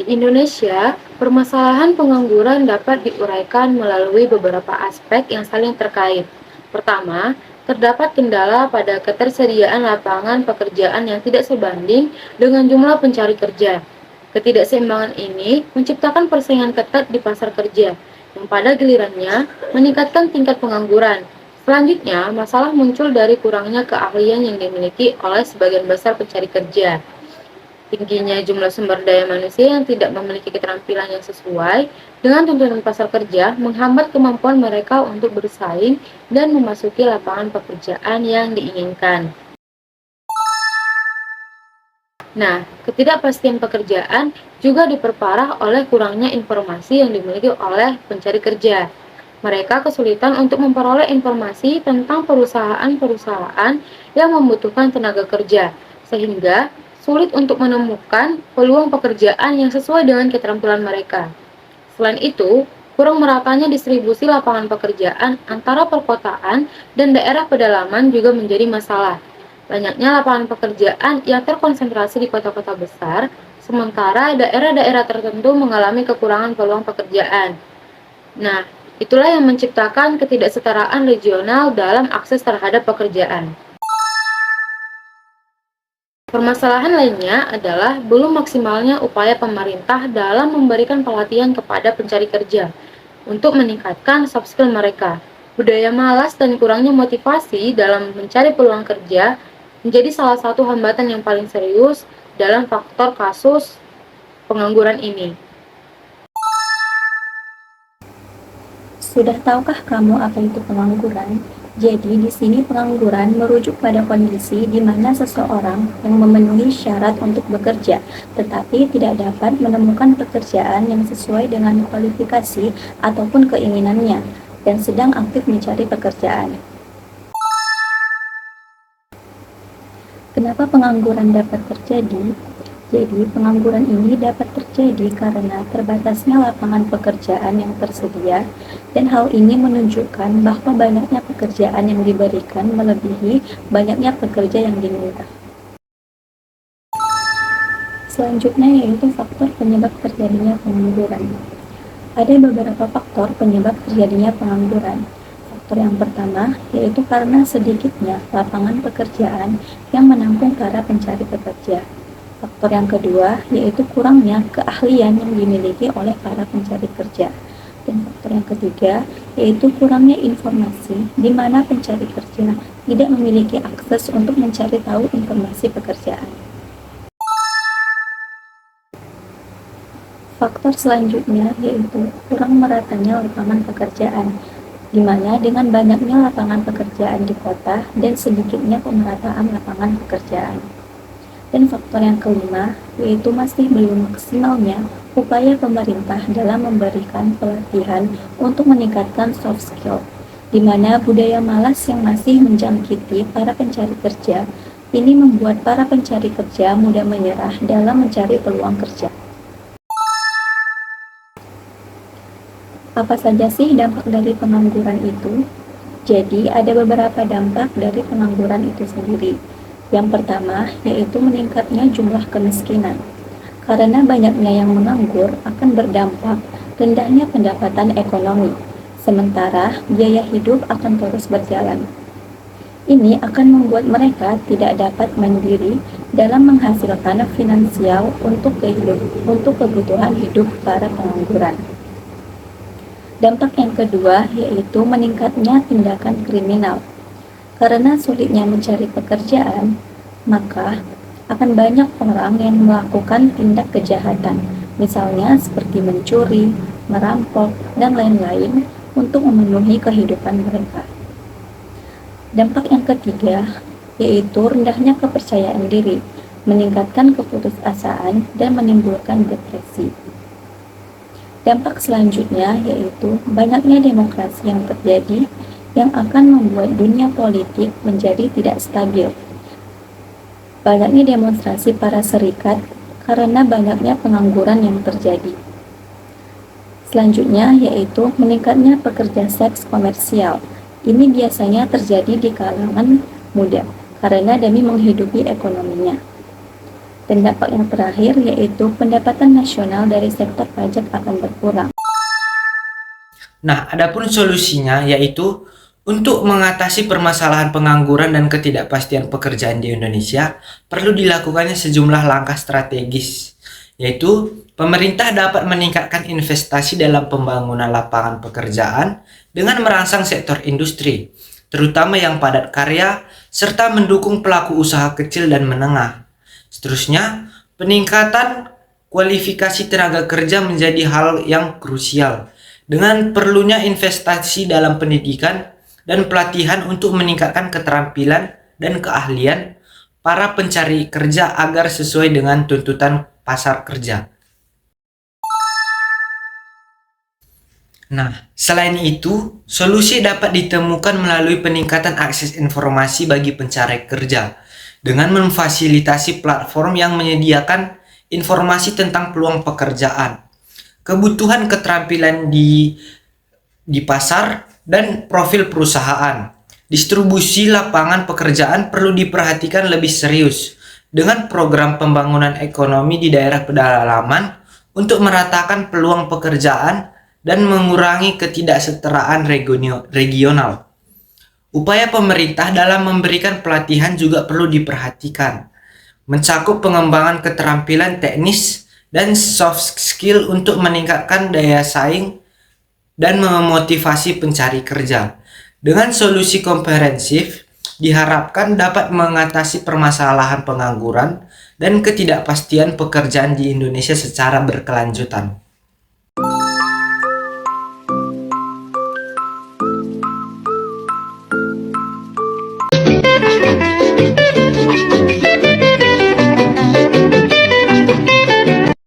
Indonesia, permasalahan pengangguran dapat diuraikan melalui beberapa aspek yang saling terkait. Pertama, terdapat kendala pada ketersediaan lapangan pekerjaan yang tidak sebanding dengan jumlah pencari kerja. Ketidakseimbangan ini menciptakan persaingan ketat di pasar kerja, yang pada gilirannya meningkatkan tingkat pengangguran. Selanjutnya, masalah muncul dari kurangnya keahlian yang dimiliki oleh sebagian besar pencari kerja. Tingginya jumlah sumber daya manusia yang tidak memiliki keterampilan yang sesuai dengan tuntutan pasar kerja menghambat kemampuan mereka untuk bersaing dan memasuki lapangan pekerjaan yang diinginkan. Nah, ketidakpastian pekerjaan juga diperparah oleh kurangnya informasi yang dimiliki oleh pencari kerja. Mereka kesulitan untuk memperoleh informasi tentang perusahaan-perusahaan yang membutuhkan tenaga kerja, sehingga sulit untuk menemukan peluang pekerjaan yang sesuai dengan keterampilan mereka. Selain itu, kurang meratanya distribusi lapangan pekerjaan antara perkotaan dan daerah pedalaman juga menjadi masalah. Banyaknya lapangan pekerjaan yang terkonsentrasi di kota-kota besar, sementara daerah-daerah tertentu mengalami kekurangan peluang pekerjaan. Nah, itulah yang menciptakan ketidaksetaraan regional dalam akses terhadap pekerjaan. Permasalahan lainnya adalah belum maksimalnya upaya pemerintah dalam memberikan pelatihan kepada pencari kerja untuk meningkatkan soft skill mereka. Budaya malas dan kurangnya motivasi dalam mencari peluang kerja menjadi salah satu hambatan yang paling serius dalam faktor kasus pengangguran ini. Sudah tahukah kamu apa itu pengangguran? Jadi, di sini pengangguran merujuk pada kondisi di mana seseorang yang memenuhi syarat untuk bekerja, tetapi tidak dapat menemukan pekerjaan yang sesuai dengan kualifikasi ataupun keinginannya, dan sedang aktif mencari pekerjaan. Kenapa pengangguran dapat terjadi? Jadi, pengangguran ini dapat terjadi karena terbatasnya lapangan pekerjaan yang tersedia, dan hal ini menunjukkan bahwa banyaknya pekerjaan yang diberikan melebihi banyaknya pekerja yang diminta. Selanjutnya yaitu faktor penyebab terjadinya pengangguran. Ada beberapa faktor penyebab terjadinya pengangguran. Faktor yang pertama yaitu karena sedikitnya lapangan pekerjaan yang menampung para pencari pekerja. Faktor yang kedua yaitu kurangnya keahlian yang dimiliki oleh para pencari kerja. Dan faktor yang ketiga yaitu kurangnya informasi di mana pencari kerja tidak memiliki akses untuk mencari tahu informasi pekerjaan. Faktor selanjutnya yaitu kurang meratanya lapangan pekerjaan, di mana dengan banyaknya lapangan pekerjaan di kota dan sedikitnya pemerataan lapangan pekerjaan. Dan faktor yang kelima, yaitu masih belum maksimalnya upaya pemerintah dalam memberikan pelatihan untuk meningkatkan soft skill, di mana budaya malas yang masih menjangkiti para pencari kerja, ini membuat para pencari kerja mudah menyerah dalam mencari peluang kerja. Apa saja sih dampak dari pengangguran itu? Jadi, ada beberapa dampak dari pengangguran itu sendiri. Yang pertama, yaitu meningkatnya jumlah kemiskinan. Karena banyaknya yang menganggur akan berdampak rendahnya pendapatan ekonomi, sementara biaya hidup akan terus berjalan. Ini akan membuat mereka tidak dapat mandiri dalam menghasilkan finansial untuk kebutuhan hidup para pengangguran. Dampak yang kedua yaitu meningkatnya tindakan kriminal. Karena sulitnya mencari pekerjaan, maka akan banyak orang yang melakukan tindak kejahatan, misalnya seperti mencuri, merampok, dan lain-lain untuk memenuhi kehidupan mereka. Dampak yang ketiga yaitu rendahnya kepercayaan diri, meningkatkan keputusasaan, dan menimbulkan depresi. Dampak selanjutnya yaitu banyaknya demokrasi yang terjadi yang akan membuat dunia politik menjadi tidak stabil. Banyaknya demonstrasi para serikat karena banyaknya pengangguran yang terjadi. Selanjutnya yaitu meningkatnya pekerja seks komersial. Ini biasanya terjadi di kalangan muda karena demi menghidupi ekonominya. Dan dampak yang terakhir yaitu pendapatan nasional dari sektor pajak akan berkurang. Nah, adapun solusinya yaitu untuk mengatasi permasalahan pengangguran dan ketidakpastian pekerjaan di Indonesia, perlu dilakukannya sejumlah langkah strategis, yaitu pemerintah dapat meningkatkan investasi dalam pembangunan lapangan pekerjaan dengan merangsang sektor industri, terutama yang padat karya, serta mendukung pelaku usaha kecil dan menengah. Seterusnya, peningkatan kualifikasi tenaga kerja menjadi hal yang krusial, dengan perlunya investasi dalam pendidikan dan pelatihan untuk meningkatkan keterampilan dan keahlian para pencari kerja agar sesuai dengan tuntutan pasar kerja. Nah, selain itu, solusi dapat ditemukan melalui peningkatan akses informasi bagi pencari kerja dengan memfasilitasi platform yang menyediakan informasi tentang peluang pekerjaan, kebutuhan keterampilan di pasar, dan profil perusahaan. Distribusi lapangan pekerjaan perlu diperhatikan lebih serius dengan program pembangunan ekonomi di daerah pedalaman untuk meratakan peluang pekerjaan dan mengurangi ketidaksetaraan regional. Upaya pemerintah dalam memberikan pelatihan juga perlu diperhatikan, mencakup pengembangan keterampilan teknis dan soft skill untuk meningkatkan daya saing dan memotivasi pencari kerja. Dengan solusi komprehensif, diharapkan dapat mengatasi permasalahan pengangguran dan ketidakpastian pekerjaan di Indonesia secara berkelanjutan.